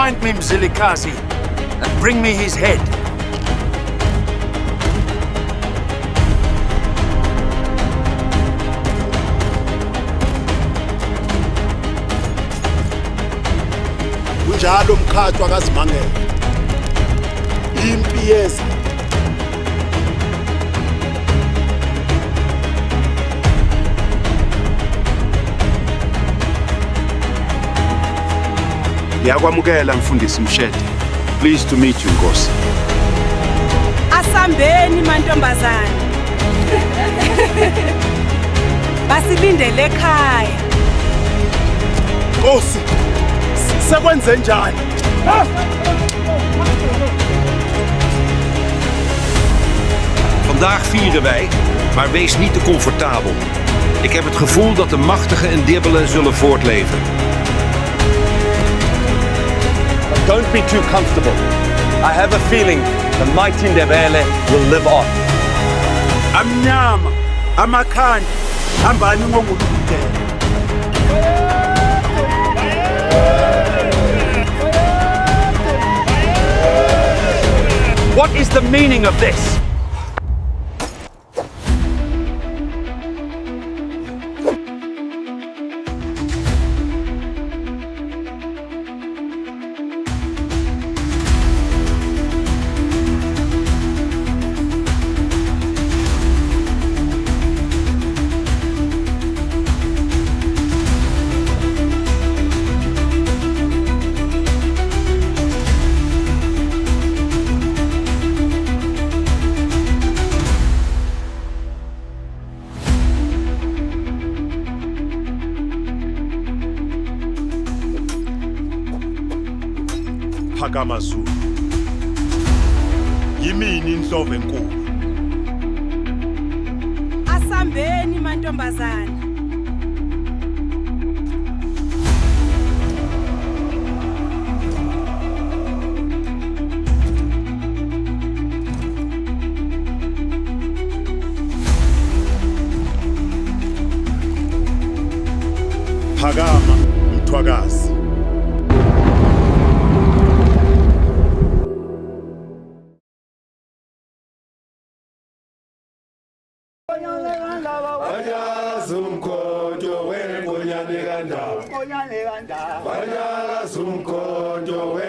Find me Mzilikazi and bring me his head. Kunjalo mkhathi wakazimangela. Impi yeza. Ngiyakwamukela mfundisi Mshede. Pleased to meet you, Nkosi. Asambeni mantombazane. Basilindele ekhaya. Nkosi, sekwenze njani? Vandaag vieren wij, maar wees niet te comfortabel. Ik heb het gevoel dat de machtigen Ndebele zullen voortleven. Don't be too comfortable. I have a feeling the mighty Ndebele will live on. Amnyama, amakhanda, hambani ngokudela. What is the meaning of this? Phakama Zulu. Yimini inhlova enkulu. Asambeni mantombazane. Phakama mthwakazi. Zumkojo we bonyane ganda. Banyala zumkojo we